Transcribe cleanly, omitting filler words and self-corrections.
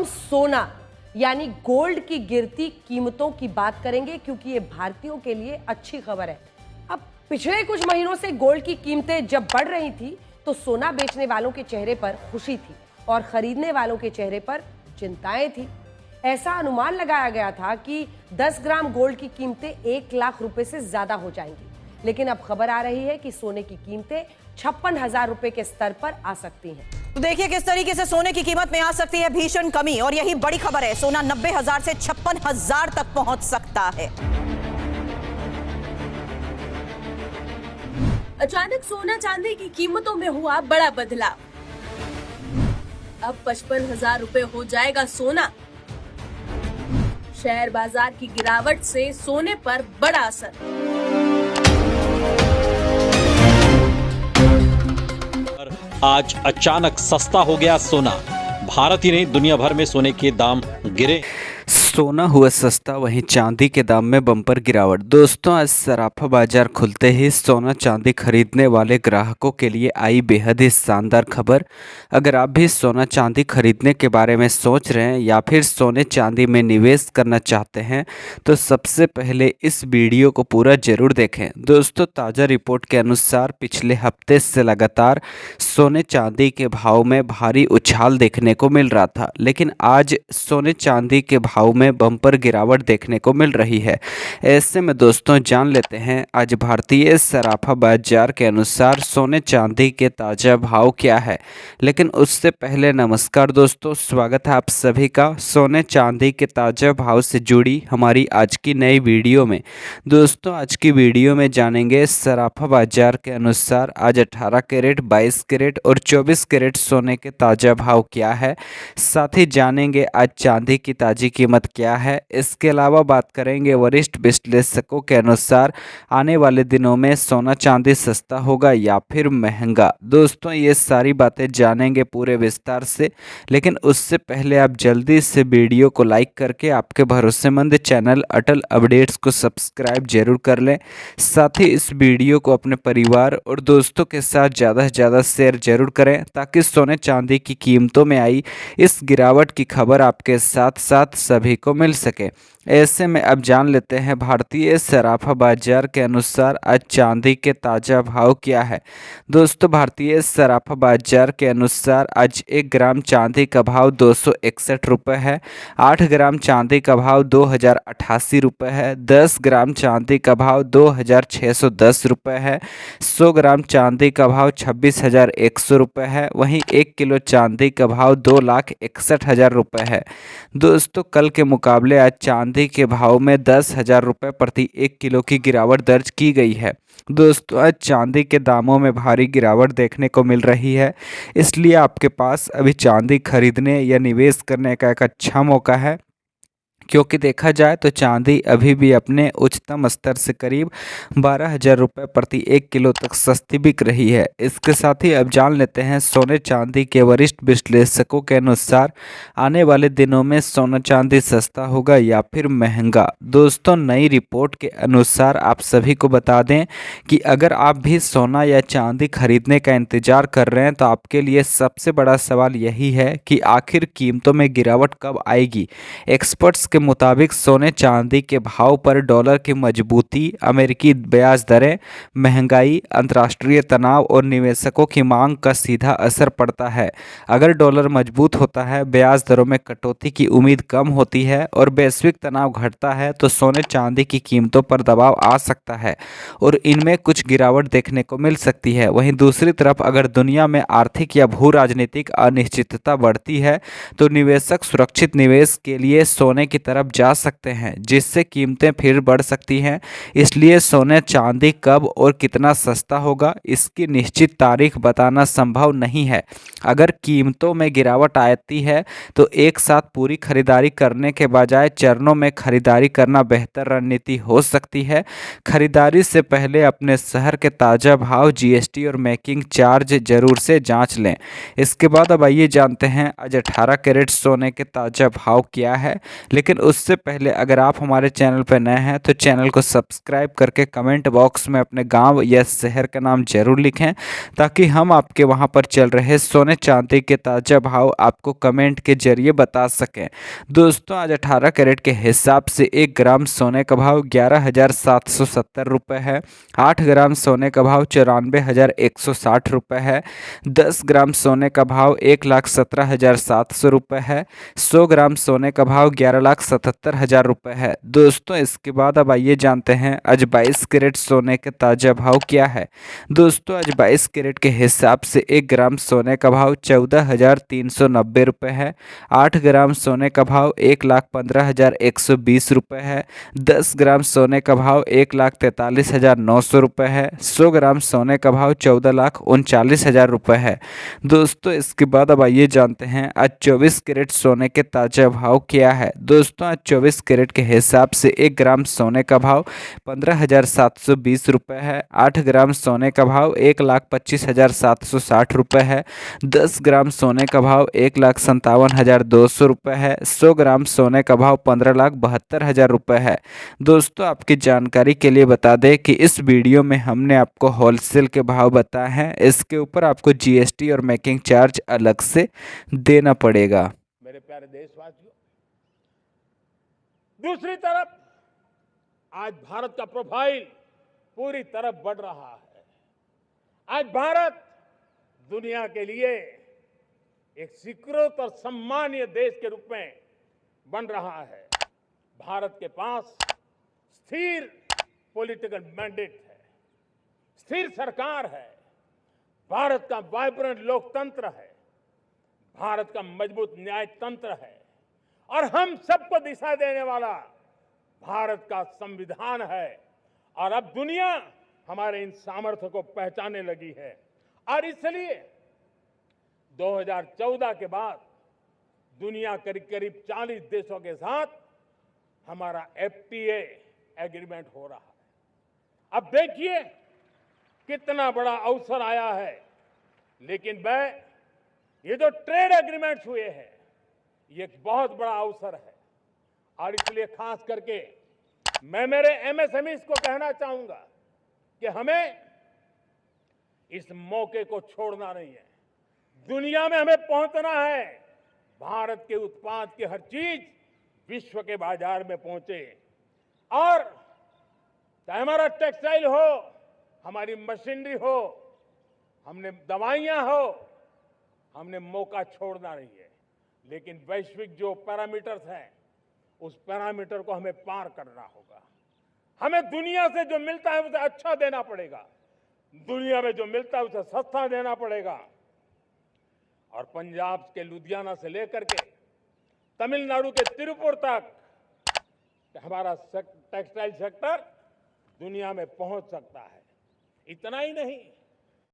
सोना यानी गोल्ड की गिरती कीमतों की बात करेंगे, क्योंकि ये भारतीयों के लिए अच्छी खबर है। अब पिछले कुछ महीनों से गोल्ड की कीमतें जब बढ़ रही थी तो सोना बेचने वालों के चेहरे पर खुशी थी और खरीदने वालों के चेहरे पर चिंताएं थी। ऐसा अनुमान लगाया गया था कि 10 ग्राम गोल्ड की कीमतें 1 लाख रुपए से ज्यादा हो जाएंगी, लेकिन अब खबर आ रही है कि सोने की कीमतें 56,000 रुपए के स्तर पर आ सकती हैं। तो देखिए किस तरीके से सोने की कीमत में आ सकती है भीषण कमी, और यही बड़ी खबर है। सोना 90,000 से 56,000 तक पहुंच सकता है। अचानक सोना चांदी की कीमतों में हुआ बड़ा बदलाव। अब 55,000 रुपए हो जाएगा सोना। शेयर बाजार की गिरावट से सोने पर बड़ा असर। आज अचानक सस्ता हो गया सोना। भारत ही नहीं, दुनिया भर में सोने के दाम गिरे। सोना हुआ सस्ता, वहीं चांदी के दाम में बम्पर गिरावट। दोस्तों, आज सराफा बाजार खुलते ही सोना चांदी खरीदने वाले ग्राहकों के लिए आई बेहद ही शानदार खबर। अगर आप भी सोना चांदी खरीदने के बारे में सोच रहे हैं या फिर सोने चांदी में निवेश करना चाहते हैं तो सबसे पहले इस वीडियो को पूरा जरूर देखें। दोस्तों, ताज़ा रिपोर्ट के अनुसार पिछले हफ्ते से लगातार सोने चांदी के भाव में भारी उछाल देखने को मिल रहा था, लेकिन आज सोने चांदी के भाव में बम्पर गिरावट देखने को मिल रही है। ऐसे में दोस्तों, जान लेते हैं आज भारतीय सराफा बाजार के अनुसार सोने चांदी के ताज़ा भाव क्या है। लेकिन उससे पहले नमस्कार दोस्तों, स्वागत है आप सभी का सोने चांदी के ताज़ा भाव से जुड़ी हमारी आज की नई वीडियो में। दोस्तों, आज की वीडियो में जानेंगे सराफा बाजार के अनुसार आज 18 कैरेट, 22 कैरेट और 24 कैरेट सोने के ताज़ा भाव क्या है। साथ ही जानेंगे आज चांदी की ताज़ी कीमत क्या है। इसके अलावा बात करेंगे वरिष्ठ विश्लेषकों के अनुसार आने वाले दिनों में सोना चांदी सस्ता होगा या फिर महंगा। दोस्तों, ये सारी बातें जानेंगे पूरे विस्तार से, लेकिन उससे पहले आप जल्दी से वीडियो को लाइक करके आपके भरोसेमंद चैनल अटल अपडेट्स को सब्सक्राइब जरूर कर लें। साथ ही इस वीडियो को अपने परिवार और दोस्तों के साथ ज़्यादा से ज़्यादा शेयर जरूर करें, ताकि सोने चांदी की कीमतों में आई इस गिरावट की खबर आपके साथ साथ सभी को मिल सके। ऐसे में अब जान लेते हैं भारतीय सराफा बाजार के अनुसार आज चांदी के ताज़ा भाव क्या है। दोस्तों, भारतीय सराफा बाजार के अनुसार आज 1 ग्राम चांदी का भाव 261 रुपये है। 8 ग्राम चांदी का भाव 2,088 रुपये है। 10 ग्राम चांदी का भाव 2,610 रुपये है। 100 ग्राम चांदी का भाव 26,100 रुपये है। वहीं 1 किलो चांदी का भाव 2,61,000 रुपये है। दोस्तों, कल के मुकाबले आज चांदी के भाव में 10,000 रुपये प्रति 1 किलो की गिरावट दर्ज की गई है। दोस्तों, आज चांदी के दामों में भारी गिरावट देखने को मिल रही है, इसलिए आपके पास अभी चांदी खरीदने या निवेश करने का एक अच्छा मौका है, क्योंकि देखा जाए तो चांदी अभी भी अपने उच्चतम स्तर से करीब 12,000 रुपये प्रति 1 किलो तक सस्ती बिक रही है। इसके साथ ही अब जान लेते हैं सोने चांदी के वरिष्ठ विश्लेषकों के अनुसार आने वाले दिनों में सोना चांदी सस्ता होगा या फिर महंगा। दोस्तों, नई रिपोर्ट के अनुसार आप सभी को बता दें कि अगर आप भी सोना या चांदी खरीदने का इंतजार कर रहे हैं तो आपके लिए सबसे बड़ा सवाल यही है कि आखिर कीमतों में गिरावट कब आएगी। एक्सपर्ट्स के मुताबिक सोने चांदी के भाव पर डॉलर की मजबूती, अमेरिकी ब्याज दरें, महंगाई, अंतर्राष्ट्रीय तनाव और निवेशकों की मांग का सीधा असर पड़ता है। अगर डॉलर मजबूत होता है, ब्याज दरों में कटौती की उम्मीद कम होती है और वैश्विक तनाव घटता है तो सोने चांदी की कीमतों पर दबाव आ सकता है और इनमें कुछ गिरावट देखने को मिल सकती है। वहीं दूसरी तरफ अगर दुनिया में आर्थिक या भू राजनीतिक अनिश्चितता बढ़ती है तो निवेशक सुरक्षित निवेश के लिए सोने की तरफ जा सकते हैं, जिससे कीमतें फिर बढ़ सकती हैं। इसलिए सोने चांदी कब और कितना सस्ता होगा, इसकी निश्चित तारीख बताना संभव नहीं है। अगर कीमतों में गिरावट आती है तो एक साथ पूरी खरीदारी करने के बजाय चरणों में खरीदारी करना बेहतर रणनीति हो सकती है। खरीदारी से पहले अपने शहर के ताज़ा भाव, जीएसटी और मेकिंग चार्ज जरूर से जांच लें। इसके बाद अब आइए जानते हैं आज 18 कैरेट सोने के ताज़ा भाव क्या है। लेकिन लेकिन उससे पहले अगर आप हमारे चैनल पर नए हैं तो चैनल को सब्सक्राइब करके कमेंट बॉक्स में अपने गांव या शहर का नाम जरूर लिखें, ताकि हम आपके वहां पर चल रहे सोने चांदी के ताज़ा भाव आपको कमेंट के जरिए बता सकें। दोस्तों, आज 18 कैरेट के हिसाब से 1 ग्राम सोने का भाव 11,770 रुपये है। 8 ग्राम सोने का भाव 94,160 रुपये है। 10 ग्राम सोने का भाव 1,17,700 रुपये है। 100 ग्राम सोने का भाव 11,77,000 रुपये है। दोस्तों, इसके बाद अब आइए जानते हैं आज 22 कैरेट सोने के ताज़ा भाव क्या है। दोस्तों, आज 22 कैरेट के हिसाब से 1 ग्राम सोने का भाव 14,390 रुपये है। 8 ग्राम सोने का भाव 1,15,120 रुपये है। 10 ग्राम सोने का भाव 1,43,900 रुपये है। 100 ग्राम सोने का भाव 14,39,000 रुपये है। दोस्तों, इसके बाद अब आइए जानते हैं आज 24 कैरेट सोने के ताज़ा भाव क्या है। दोस्तों, आज 24 कैरेट के हिसाब से 1 ग्राम सोने का भाव 15,720 रुपये है। 8 ग्राम सोने का भाव 1,25,760 रुपये है। 10 ग्राम सोने का भाव 1,57,200 रुपये है। 100 ग्राम सोने का भाव 15,72,000 रुपये है। दोस्तों, आपकी जानकारी के लिए बता दें कि इस वीडियो में हमने आपको होलसेल के भाव बताए हैं। इसके ऊपर आपको जीएसटी और मेकिंग चार्ज अलग से देना पड़ेगा। मेरे प्यारे देशवासियों, दूसरी तरफ आज भारत का प्रोफाइल पूरी तरफ बढ़ रहा है। आज भारत दुनिया के लिए एक स्वीकृत और सम्मानीय देश के रूप में बन रहा है। भारत के पास स्थिर पॉलिटिकल मैंडेट है, स्थिर सरकार है, भारत का वाइब्रेंट लोकतंत्र है, भारत का मजबूत न्याय तंत्र है और हम सबको दिशा देने वाला भारत का संविधान है। और अब दुनिया हमारे इन सामर्थ्य को पहचानने लगी है और इसलिए 2014 के बाद दुनिया करीब करीब 40 देशों के साथ हमारा FTA एग्रीमेंट हो रहा है। अब देखिए कितना बड़ा अवसर आया है। लेकिन ये जो ट्रेड एग्रीमेंट्स हुए हैं, ये एक बहुत बड़ा अवसर है और इसलिए खास करके मैं मेरे MSMEs को कहना चाहूंगा कि हमें इस मौके को छोड़ना नहीं है। दुनिया में हमें पहुंचना है। भारत के उत्पाद की हर चीज विश्व के बाजार में पहुंचे और चाहे हमारा टेक्सटाइल हो, हमारी मशीनरी हो, हमने दवाइयां हो, हमने मौका छोड़ना नहीं है। लेकिन वैश्विक जो पैरामीटर्स हैं, उस पैरामीटर को हमें पार करना होगा। हमें दुनिया से जो मिलता है उसे अच्छा देना पड़ेगा, दुनिया में जो मिलता है उसे सस्ता देना पड़ेगा। और पंजाब के लुधियाना से लेकर के तमिलनाडु के तिरुपुर तक हमारा टेक्सटाइल सेक्टर दुनिया में पहुंच सकता है। इतना ही नहीं,